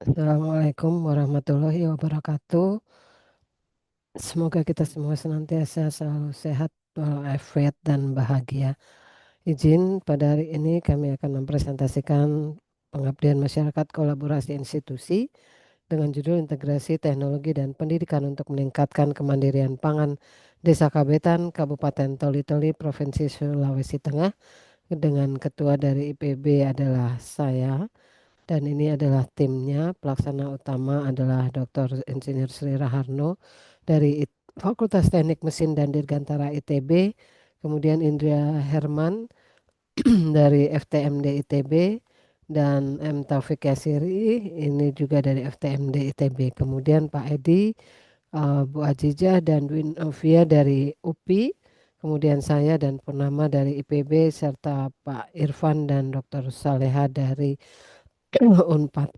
Assalamualaikum warahmatullahi wabarakatuh. Semoga kita semua senantiasa selalu sehat, walafiat, dan bahagia. Izin pada hari ini kami akan mempresentasikan pengabdian masyarakat kolaborasi institusi dengan judul Integrasi Teknologi dan Pendidikan untuk Meningkatkan Kemandirian Pangan Desa Kabetan, Kabupaten Toli-Toli, Provinsi Sulawesi Tengah, dengan ketua dari IPB adalah saya. Dan ini adalah timnya. Pelaksana utama adalah Dr. Insinyur Sri Raharno dari Fakultas Teknik Mesin dan Dirgantara ITB. Kemudian Indra Herman dari FTMD ITB dan M. Taufik Yasiri ini juga dari FTMD ITB. Kemudian Pak Edi, Bu Ajijah dan Dwi Novia dari UPI. Kemudian saya dan Purnama dari IPB serta Pak Irfan dan Dr. Saleha dari Unpad.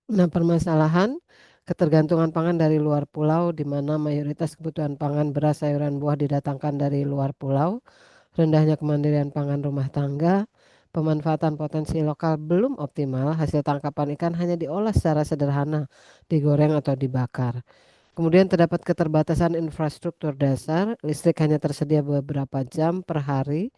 Nah, permasalahan ketergantungan pangan dari luar pulau, di mana mayoritas kebutuhan pangan beras, sayuran, buah didatangkan dari luar pulau, rendahnya kemandirian pangan rumah tangga, pemanfaatan potensi lokal belum optimal, hasil tangkapan ikan hanya diolah secara sederhana, digoreng atau dibakar. Kemudian terdapat keterbatasan infrastruktur dasar, listrik hanya tersedia beberapa jam per hari,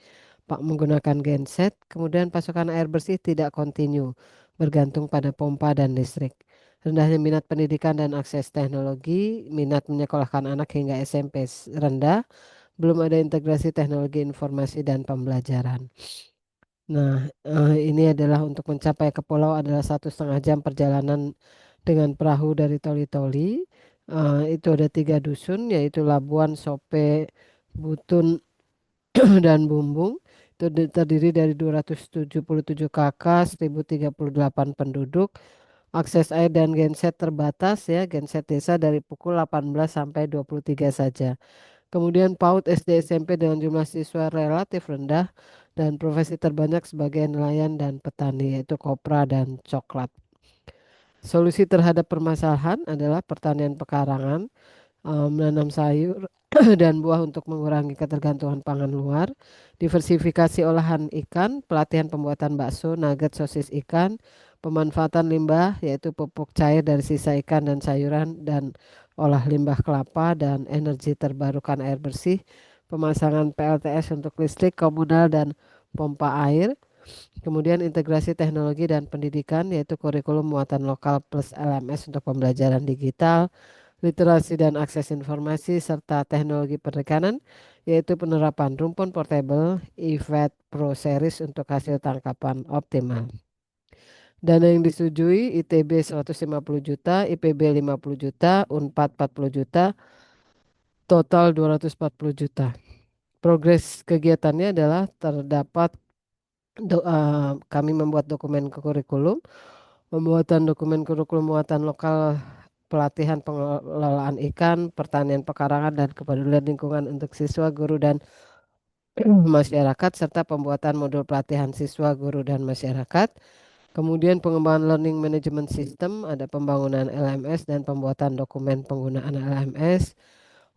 Pak menggunakan genset, kemudian pasokan air bersih tidak kontinu, bergantung pada pompa dan listrik. Rendahnya minat pendidikan dan akses teknologi, minat menyekolahkan anak hingga SMP rendah, belum ada integrasi teknologi informasi dan pembelajaran. Nah, ini adalah untuk mencapai ke pulau adalah 1,5 jam perjalanan dengan perahu dari Toli-Toli. Itu ada 3 dusun, yaitu Labuan, Sope, Butun, dan Bumbung. Itu terdiri dari 277 kakak, 1038 penduduk. Akses air dan genset terbatas ya, genset desa dari pukul 18 sampai 23 saja. Kemudian PAUD SD SMP dengan jumlah siswa relatif rendah dan profesi terbanyak sebagai nelayan dan petani yaitu kopra dan coklat. Solusi terhadap permasalahan adalah pertanian pekarangan, menanam sayur dan buah untuk mengurangi ketergantungan pangan luar, diversifikasi olahan ikan, pelatihan pembuatan bakso, nugget, sosis ikan, pemanfaatan limbah yaitu pupuk cair dari sisa ikan dan sayuran dan olah limbah kelapa dan energi terbarukan air bersih, pemasangan PLTS untuk listrik komunal dan pompa air. Kemudian integrasi teknologi dan pendidikan yaitu kurikulum muatan lokal plus LMS untuk pembelajaran digital, literasi dan akses informasi, serta teknologi perikanan, yaitu penerapan rumpun portable, IVET Pro Series untuk hasil tangkapan optimal. Dana yang disetujui ITB 150 juta, IPB 50 juta, Unpad 40 juta, total 240 juta. Progres kegiatannya adalah terdapat kami membuat dokumen kurikulum, pembuatan dokumen kurikulum muatan lokal, pelatihan pengelolaan ikan, pertanian pekarangan, dan kepedulian lingkungan untuk siswa, guru, dan masyarakat, serta pembuatan modul pelatihan siswa, guru, dan masyarakat. Kemudian pengembangan learning management system, ada pembangunan LMS dan pembuatan dokumen penggunaan LMS.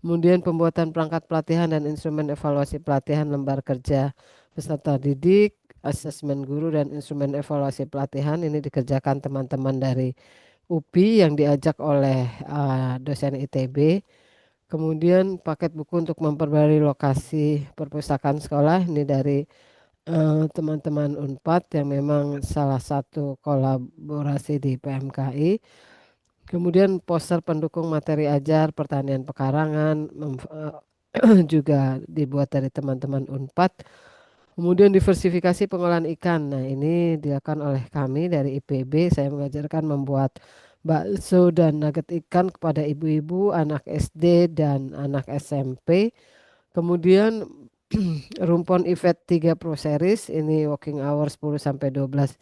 Kemudian pembuatan perangkat pelatihan dan instrumen evaluasi pelatihan lembar kerja peserta didik, asesmen guru, dan instrumen evaluasi pelatihan ini dikerjakan teman-teman dari UPI yang diajak oleh dosen ITB. Kemudian paket buku untuk memperbarui lokasi perpustakaan sekolah ini dari teman-teman Unpad yang memang salah satu kolaborasi di PMKI. Kemudian poster pendukung materi ajar pertanian pekarangan juga dibuat dari teman-teman Unpad. Kemudian diversifikasi pengolahan ikan. Nah, ini dilakukan oleh kami dari IPB. Saya mengajarkan membuat bakso dan nugget ikan kepada ibu-ibu, anak SD dan anak SMP. Kemudian rumpon IVET 3 Pro Series ini working hour 10 sampai 12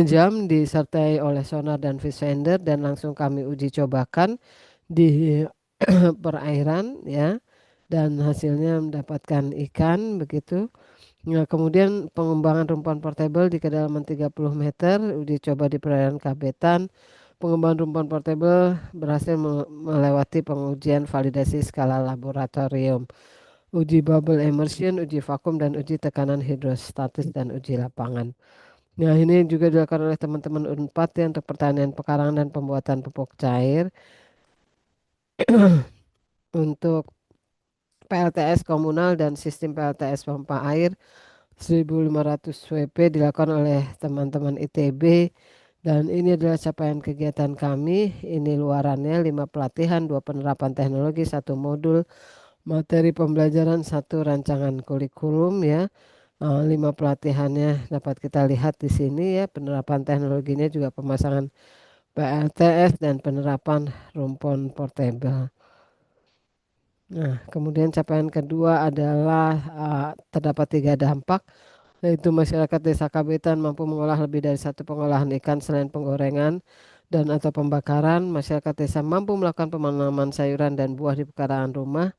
jam disertai oleh sonar dan fish finder dan langsung kami uji cobakan di perairan ya dan hasilnya mendapatkan ikan begitu. Nah, kemudian pengembangan rumpuan portable di kedalaman 30 meter uji coba di perairan Kabetan. Pengembangan rumpuan portable berhasil melewati pengujian validasi skala laboratorium, uji bubble immersion, uji vakum dan uji tekanan hidrostatis dan uji lapangan. Nah, ini juga dilakukan oleh teman-teman Unpad ya untuk pertanian pekarangan dan pembuatan pupuk cair untuk PLTS komunal dan sistem PLTS pompa air 1.500 WP dilakukan oleh teman-teman ITB dan ini adalah capaian kegiatan kami. Ini luarannya 5 pelatihan, 2 penerapan teknologi, 1 modul, materi pembelajaran, 1 rancangan kurikulum ya. 5 pelatihannya dapat kita lihat di sini ya. Penerapan teknologinya juga pemasangan PLTS dan penerapan rumpon portable. Nah, kemudian capaian kedua adalah terdapat 3 dampak, yaitu masyarakat desa Kabetan mampu mengolah lebih dari 1 pengolahan ikan selain penggorengan dan atau pembakaran. Masyarakat desa mampu melakukan penanaman sayuran dan buah di pekarangan rumah.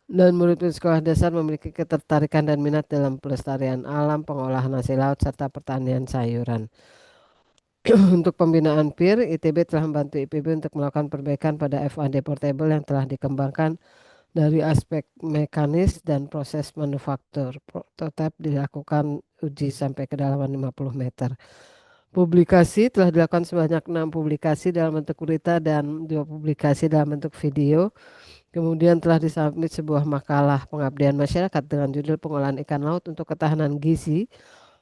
Dan murid-murid sekolah dasar memiliki ketertarikan dan minat dalam pelestarian alam, pengolahan hasil laut, serta pertanian sayuran. Untuk pembinaan PIR, ITB telah membantu IPB untuk melakukan perbaikan pada FAD Portable yang telah dikembangkan dari aspek mekanis dan proses manufaktur. Prototipe dilakukan uji sampai kedalaman 50 meter. Publikasi telah dilakukan sebanyak 6 publikasi dalam bentuk berita dan 2 publikasi dalam bentuk video. Kemudian telah disubmit sebuah makalah pengabdian masyarakat dengan judul Pengolahan Ikan Laut untuk Ketahanan Gizi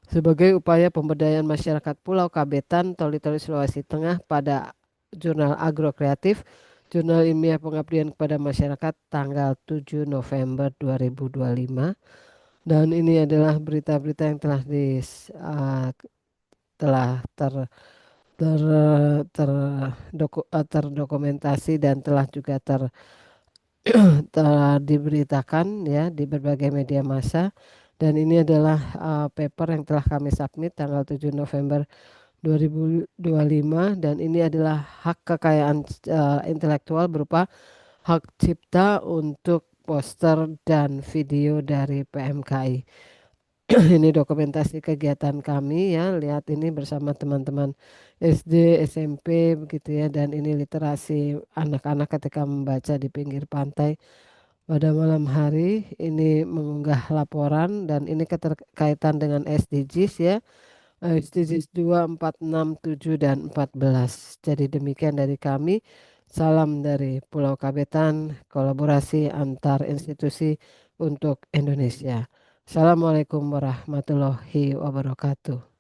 sebagai upaya pemberdayaan masyarakat Pulau Kabetan, Toli-Toli, Sulawesi Tengah pada Jurnal Agro Kreatif, Jurnal Ilmiah Pengabdian kepada Masyarakat tanggal 7 November 2025. Dan ini adalah berita-berita yang telah telah ter, terdokumentasi dan telah juga diberitakan ya di berbagai media massa dan ini adalah paper yang telah kami submit tanggal 7 November 2025 dan ini adalah hak kekayaan intelektual berupa hak cipta untuk poster dan video dari PMKI. Ini dokumentasi kegiatan kami ya, lihat ini bersama teman-teman SD, SMP begitu ya dan ini literasi anak-anak ketika membaca di pinggir pantai pada malam hari. Ini mengunggah laporan dan ini keterkaitan dengan SDGs ya. SDGs 2, 4, 6, 7 dan 14. Jadi demikian dari kami. Salam dari Pulau Kabetan, kolaborasi antar institusi untuk Indonesia. Assalamualaikum warahmatullahi wabarakatuh.